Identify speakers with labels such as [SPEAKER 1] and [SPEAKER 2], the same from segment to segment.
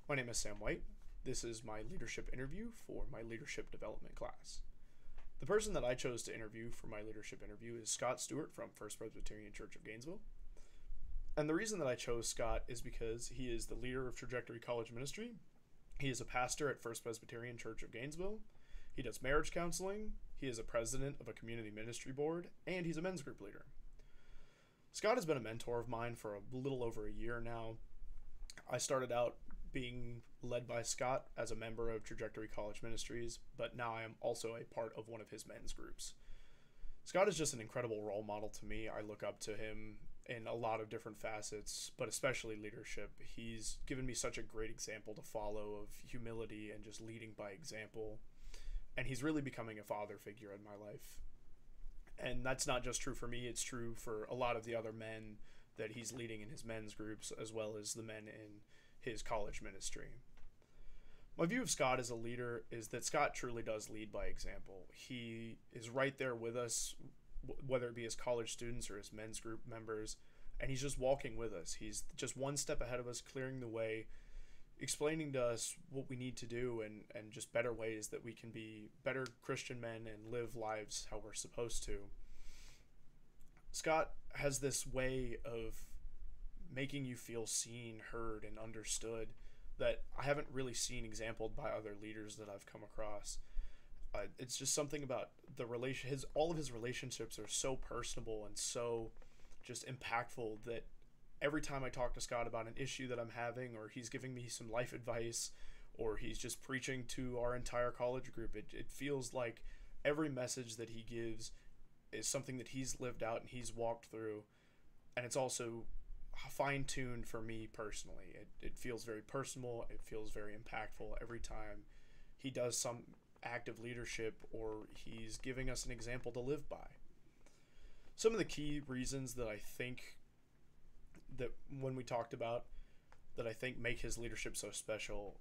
[SPEAKER 1] My name is Sam White. This is my leadership interview for my leadership development class. The person that I chose to interview for my leadership interview is Scott Stuart from First Presbyterian Church of Gainesville. And the reason that I chose Scott is because he is the leader of Trajectory College Ministry. He is a pastor at First Presbyterian Church of Gainesville. He does marriage counseling. He is a president of a community ministry board, and he's a men's group leader. Scott has been a mentor of mine for a little over a year now. I started out being led by Scott as a member of Trajectory College Ministries, but now I am also a part of one of his men's groups. Scott is just an incredible role model to me. I look up to him in a lot of different facets, but especially leadership. He's given me such a great example to follow of humility and just leading by example. And he's really becoming a father figure in my life. And that's not just true for me, it's true for a lot of the other men that he's leading in his men's groups, as well as the men in his college ministry. My view of Scott as a leader is that Scott truly does lead by example. He is right there with us, whether it be as college students or as men's group members, and he's just walking with us. He's just one step ahead of us, clearing the way, explaining to us what we need to do, and just better ways that we can be better Christian men and live lives how we're supposed to. Scott has this way of making you feel seen, heard, and understood that I haven't really seen exampled by other leaders that I've come across. It's just something about all of his relationships are so personable and so just impactful that every time I talk to Scott about an issue that I'm having, or he's giving me some life advice, or he's just preaching to our entire college group, it feels like every message that he gives is something that he's lived out and he's walked through, and it's also fine-tuned for me personally. It feels very personal, it feels very impactful every time he does some act of leadership or he's giving us an example to live by. Some of the key reasons that I think that when we talked about that I think make his leadership so special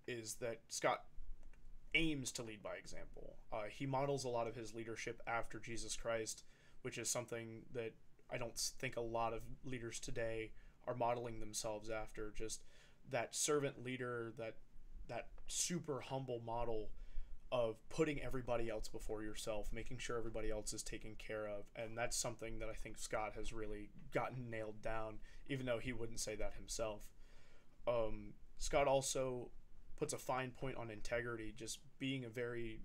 [SPEAKER 1] is that Scott aims to lead by example. He models a lot of his leadership after Jesus Christ, which is something that I don't think a lot of leaders today are modeling themselves after. Just that servant leader, that super humble model of putting everybody else before yourself, making sure everybody else is taken care of. And that's something that I think Scott has really gotten nailed down, even though he wouldn't say that himself. Scott also puts a fine point on integrity, just being a very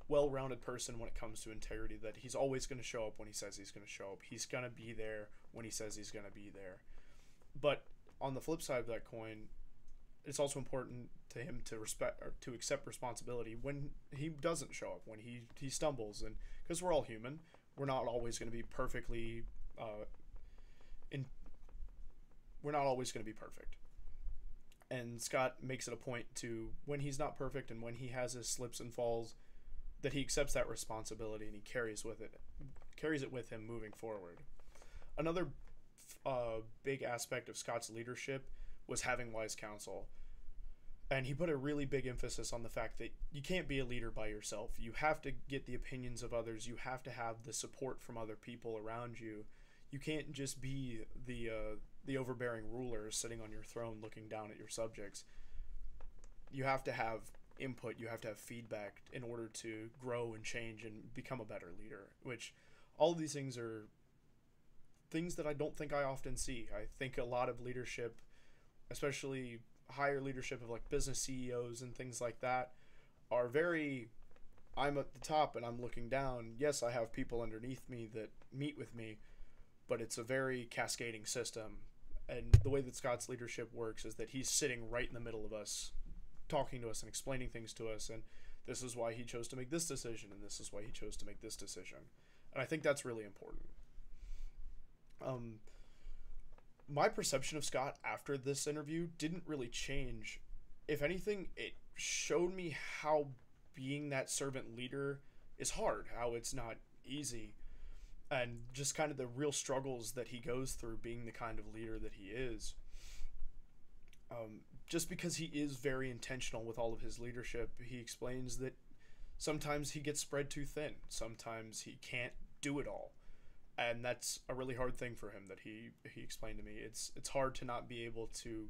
[SPEAKER 1] well-rounded person when it comes to integrity, that he's always going to show up when he says he's going to show up. He's going to be there when he says he's going to be there. But on the flip side of that coin, it's also important to him to respect or to accept responsibility when he doesn't show up, when he stumbles, and because we're all human, we're not always going to be perfectly we're not always going to be perfect. And Scott makes it a point to, when he's not perfect and when he has his slips and falls, that he accepts that responsibility and he carries it with him moving forward. Another big aspect of Scott's leadership was having wise counsel. And he put a really big emphasis on the fact that you can't be a leader by yourself. You have to get the opinions of others. You have to have the support from other people around you. You can't just be the overbearing ruler sitting on your throne looking down at your subjects. You have to have input, you have to have feedback in order to grow and change and become a better leader, which all of these things are things that I don't think I often see. I think a lot of leadership, especially higher leadership of like business CEOs and things like that, are very, I'm at the top and I'm looking down. Yes, I have people underneath me that meet with me, but it's a very cascading system. And the way that Scott's leadership works is that he's sitting right in the middle of us, talking to us and explaining things to us, and this is why he chose to make this decision, and this is why he chose to make this decision. And I think that's really important. My perception of Scott after this interview didn't really change. If anything, it showed me how being that servant leader is hard, how it's not easy, and just kind of the real struggles that he goes through being the kind of leader that he is. Just because he is very intentional with all of his leadership, he explains that sometimes he gets spread too thin. Sometimes he can't do it all. And that's a really hard thing for him that he explained to me. It's hard to not be able to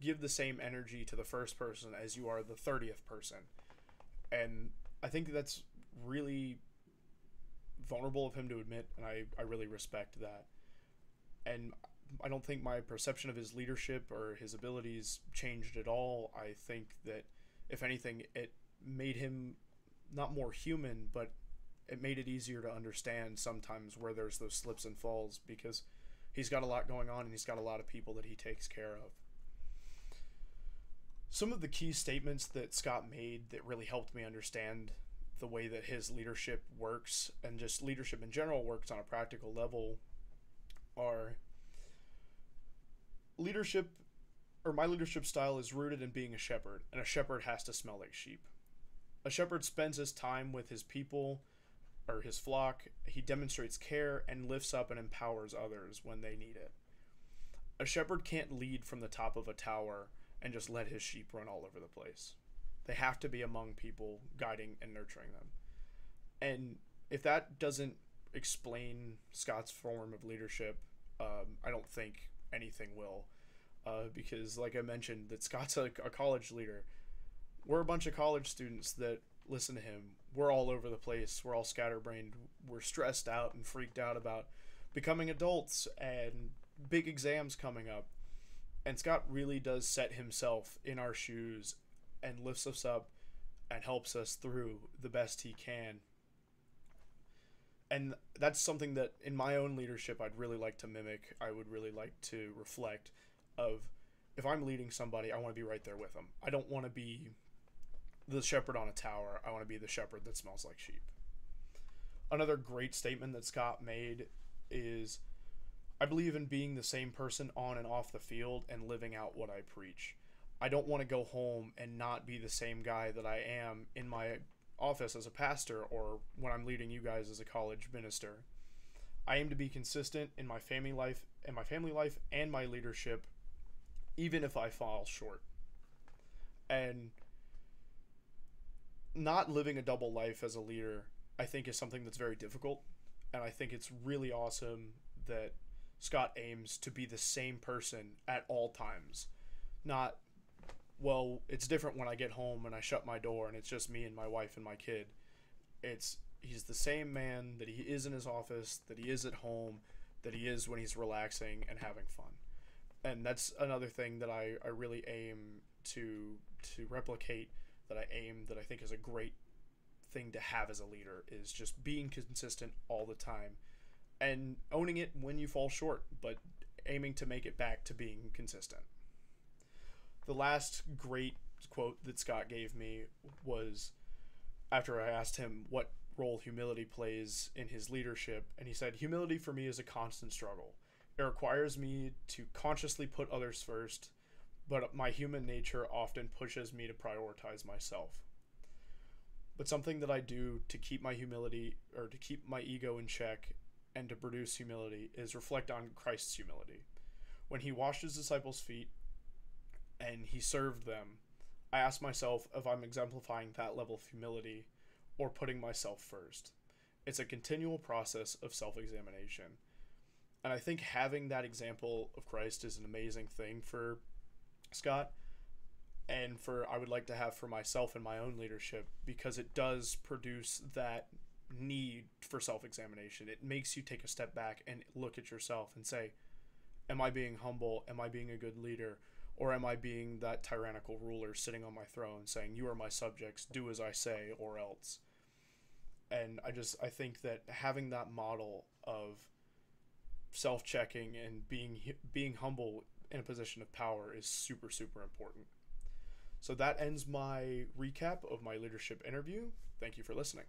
[SPEAKER 1] give the same energy to the first person as you are the 30th person. And I think that's really vulnerable of him to admit, and I really respect that. And I don't think my perception of his leadership or his abilities changed at all. I think that, if anything, it made him not more human, but it made it easier to understand sometimes where there's those slips and falls, because he's got a lot going on and he's got a lot of people that he takes care of. Some of the key statements that Scott made that really helped me understand the way that his leadership works, and just leadership in general works on a practical level, are leadership, or my leadership style is rooted in being a shepherd, and a shepherd has to smell like sheep. A shepherd spends his time with his people, or his flock. He demonstrates care and lifts up and empowers others when they need it. A shepherd can't lead from the top of a tower and just let his sheep run all over the place. They have to be among people, guiding and nurturing them. And if that doesn't explain Scott's form of leadership, I don't think anything will. Because, like I mentioned, that Scott's a college leader. We're a bunch of college students that listen to him. We're all over the place. We're all scatterbrained. We're stressed out and freaked out about becoming adults and big exams coming up. And Scott really does set himself in our shoes and lifts us up and helps us through the best he can. And that's something that in my own leadership I'd really like to mimic. I would really like to reflect of, if I'm leading somebody, I want to be right there with them. I don't want to be the shepherd on a tower. I want to be the shepherd that smells like sheep. Another great statement that Scott made is, I believe in being the same person on and off the field and living out what I preach. I don't want to go home and not be the same guy that I am in my office as a pastor or when I'm leading you guys as a college minister. I aim to be consistent in my family life and my leadership, even if I fall short. And not living a double life as a leader, I think, is something that's very difficult. And I think it's really awesome that Scott aims to be the same person at all times. Not, well, it's different when I get home and I shut my door and it's just me and my wife and my kid. He's the same man that he is in his office, that he is at home, that he is when he's relaxing and having fun. And that's another thing that I really aim to replicate, that I think is a great thing to have as a leader, is just being consistent all the time and owning it when you fall short, but aiming to make it back to being consistent. The last great quote that Scott gave me was after I asked him what role humility plays in his leadership, and he said, "Humility for me is a constant struggle. It requires me to consciously put others first, but my human nature often pushes me to prioritize myself. But something that I do to keep my humility, or to keep my ego in check and to produce humility, is reflect on Christ's humility. When he washed his disciples' feet and he served them, I ask myself if I'm exemplifying that level of humility or putting myself first. It's a continual process of self-examination. And I think having that example of Christ is an amazing thing for Scott, and I would like to have for myself in my own leadership, because it does produce that need for self-examination. It makes you take a step back and look at yourself and say, am I being humble? Am I being a good leader? Or am I being that tyrannical ruler sitting on my throne saying, you are my subjects, do as I say or else? And I think that having that model of self-checking and being humble in a position of power is super, super important. So that ends my recap of my leadership interview. Thank you for listening.